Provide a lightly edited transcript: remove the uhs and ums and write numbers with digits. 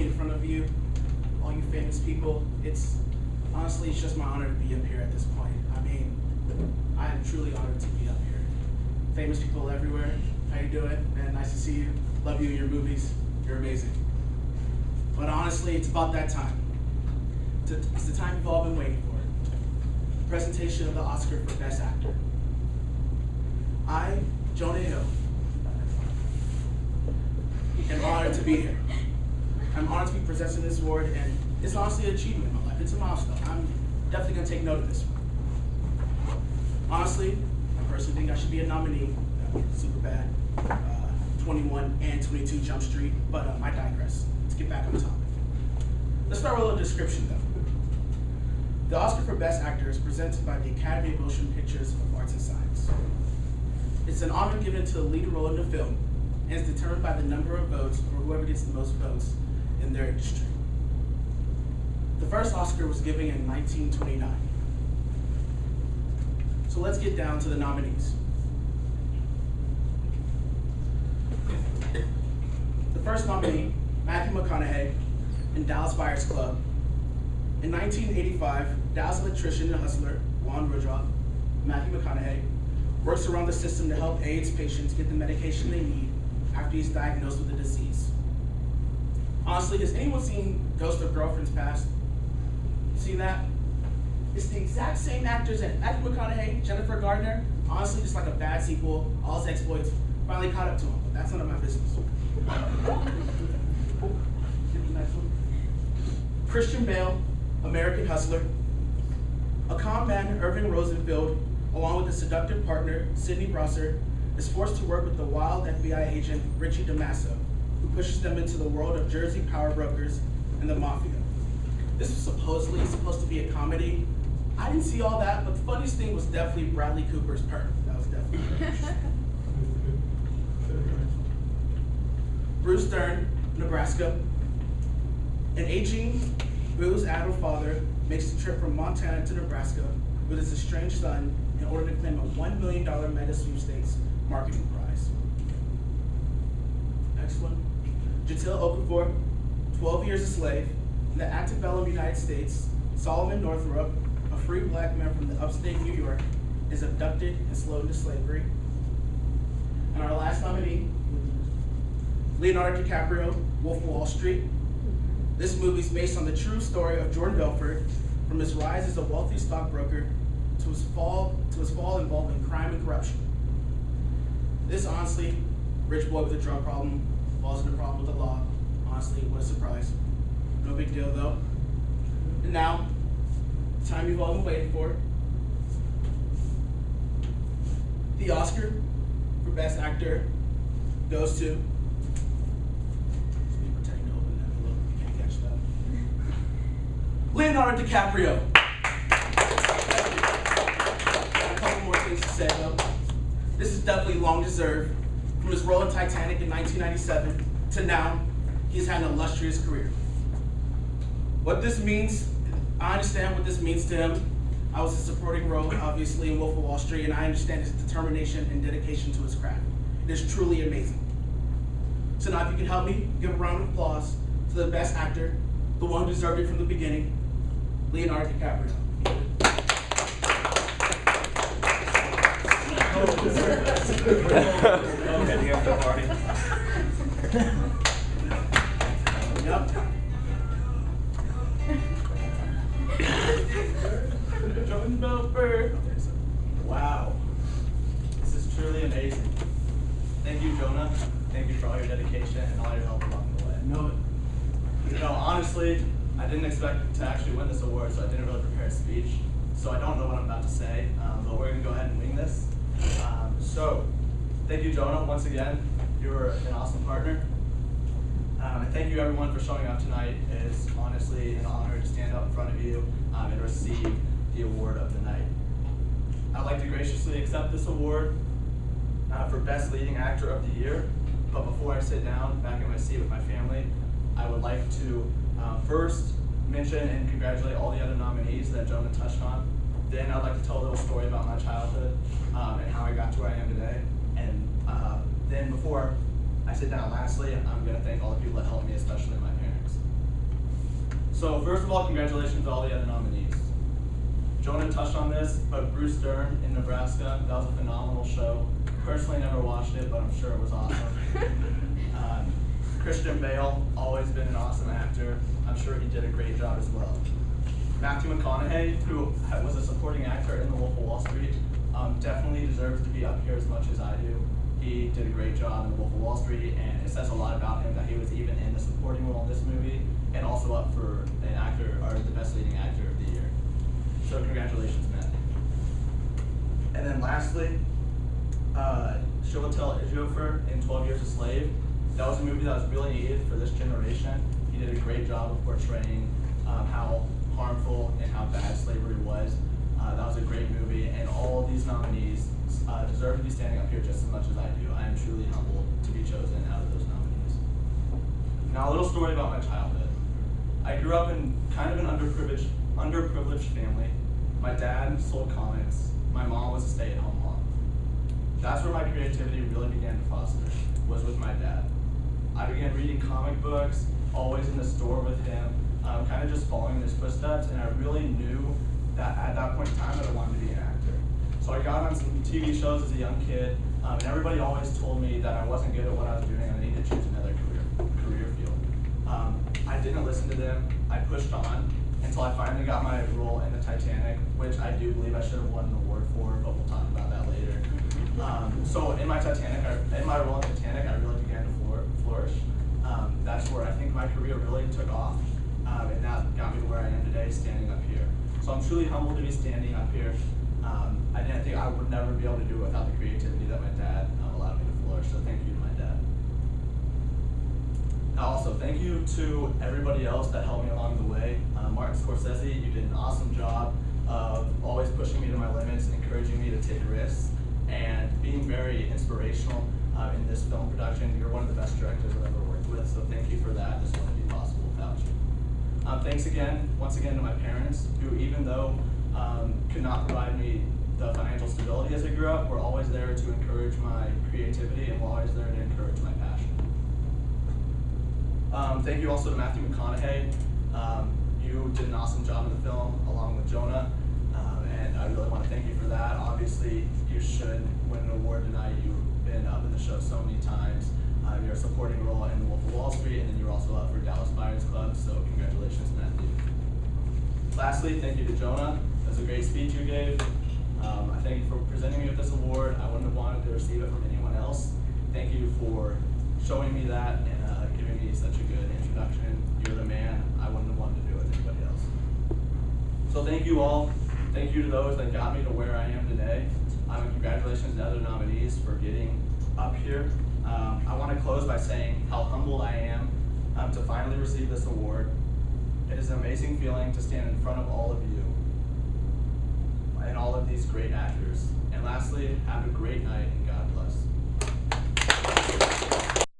in front of you, all you famous people. It's just my honor to be up here at this point. I mean, I am truly honored to be up here. Famous people everywhere. How you doing? Man, nice to see you. Love you in your movies. You're amazing. But honestly, it's about that time. It's the time you've all been waiting for. The presentation of the Oscar for Best Actor. I, Jonah Hill, am honored to be here. I'm honored to be presenting this award, and it's honestly an achievement in my life. It's a milestone. I'm definitely going to take note of this one. Honestly, I personally think I should be a nominee. Super bad. 21 and 22 Jump Street, but I digress. Let's get back on topic. Let's start with a little description, though. The Oscar for Best Actor is presented by the Academy of Motion Pictures of Arts and Science. It's an honor given to the lead role in the film, and is determined by the number of votes for whoever gets the most votes in their industry. The first Oscar was given in 1929. So let's get down to the nominees. The first nominee, Matthew McConaughey, in Dallas Buyers Club. In 1985, Dallas electrician and hustler Juan Woodruff, Matthew McConaughey, works around the system to help AIDS patients get the medication they need after he's diagnosed with the disease. Honestly, has anyone seen Ghost of Girlfriends Past? Seen that? It's the exact same actors as Matthew McConaughey, Jennifer Gardner. Honestly, just like a bad sequel. All his exploits finally caught up to him, but that's none of my business. Christian Bale, American Hustler. A calm man, Irving Rosenfield, along with his seductive partner, Sidney Brosser, is forced to work with the wild FBI agent, Richie DeMasso, who pushes them into the world of Jersey power brokers and the mafia. This was supposedly supposed to be a comedy. I didn't see all that, but the funniest thing was definitely Bradley Cooper's perk. That was definitely interesting. Bruce Dern, Nebraska. An aging, booze-addled father makes the trip from Montana to Nebraska with his estranged son in order to claim a $1 million meta sweepstakes marketing prize. Next one. Jatil Okafor, 12 years a slave. In the antebellum United States, Solomon Northrop, a free black man from the upstate New York, is abducted and sold into slavery. And our last nominee, Leonardo DiCaprio, Wolf of Wall Street. This movie is based on the true story of Jordan Belfort, from his rise as a wealthy stockbroker to his fall involved in crime and corruption. This honestly, rich boy with a drug problem, falls into a problem with the law. Honestly, what a surprise. No big deal though. And now, the time you've all been waiting for. The Oscar for Best Actor goes to, Leonardo DiCaprio. A couple more things to say though. This is definitely long deserved. From his role in Titanic in 1997 to now, he's had an illustrious career. What this means, I understand what this means to him. I was a supporting role, obviously, in Wolf of Wall Street, and I understand his determination and dedication to his craft. It is truly amazing. So now if you can help me, give a round of applause to the best actor, the one who deserved it from the beginning, Leonardo DiCaprio. Heading up the party. Yep. Jordan Belfort. Wow. This is truly amazing. Thank you, Jonah. Thank you for all your dedication and all your help along the way. No. You know, honestly, I didn't expect to actually win this award, so I didn't really prepare a speech. So I don't know what I'm about to say, but we're going to go ahead and wing this. So, thank you, Jonah, once again. You were an awesome partner. And thank you, everyone, for showing up tonight. It is honestly an honor to stand up in front of you and receive the award of the night. I'd like to graciously accept this award for Best Leading Actor of the Year. But before I sit down back in my seat with my family, I would like to first mention and congratulate all the other nominees that Jonah touched on. Then I'd like to tell a little story about my childhood and how I got to where I am today. And then before I sit down lastly, I'm going to thank all the people that helped me, especially my parents. So first of all, congratulations to all the other nominees. Jonah touched on this, but Bruce Dern in Nebraska, that was a phenomenal show. Personally never watched it, but I'm sure it was awesome. Christian Bale, always been an awesome actor. I'm sure he did a great job as well. Matthew McConaughey, who was a supporting actor in The Wolf of Wall Street, definitely deserves to be up here as much as I do. He did a great job in The Wolf of Wall Street, and it says a lot about him that he was even in the supporting role in this movie, and also up for an actor, or the best leading actor of the year. So congratulations, Matthew. And then lastly, Chiwetel Ejiofor in 12 Years a Slave. That was a movie that was really needed for this generation. He did a great job of portraying how harmful and how bad slavery was. That was a great movie, and all of these nominees deserve to be standing up here just as much as I do. I am truly humbled to be chosen out of those nominees. Now, a little story about my childhood. I grew up in kind of an underprivileged family. My dad sold comics. My mom was a stay-at-home mom. That's where my creativity really began to foster, was with my dad. I began reading comic books, always in the store with him, kind of just following in his footsteps, and I really knew that at that point in time that I wanted to be an actor. So I got on some TV shows as a young kid, and everybody always told me that I wasn't good at what I was doing and I needed to choose another career field. I didn't listen to them. I pushed on until I finally got my role in the Titanic, which I do believe I should have won an award for, but we'll talk about that later. So in my role in Titanic, I really began to flourish. That's where I think my career really took off, and that got me to where I am today, standing up here. So I'm truly humbled to be standing up here. I didn't think I would never be able to do it without the creativity that my dad allowed me to flourish, so thank you to my dad. Now also, thank you to everybody else that helped me along the way. Martin Scorsese, you did an awesome job of always pushing me to my limits and encouraging me to take risks and being very inspirational in this film production. You're one of the best directors I've ever worked with, so thank you for that. This wouldn't be possible without you. Thanks again, once again, to my parents, who even though could not provide me the financial stability as I grew up, were always there to encourage my creativity and were always there to encourage my passion. Thank you also to Matthew McConaughey. You did an awesome job in the film, along with Jonah, and I really want to thank you for that. Obviously, you should win an award tonight. You've been up in the show so many times. You're a supporting role in The Wolf of Wall Street, and then you're also up for Dallas Buyers Club, so congratulations, Matthew. Lastly, thank you to Jonah. That was a great speech you gave. I thank you for presenting me with this award. I wouldn't have wanted to receive it from anyone else. Thank you for showing me that and giving me such a good introduction. You're the man. I wouldn't have wanted to do it with anybody else. So thank you all. Thank you to those that got me to where I am today. And congratulations to other nominees for getting up here. I want to close by saying how humbled I am to finally receive this award. It is an amazing feeling to stand in front of all of you and all of these great actors. And lastly, have a great night.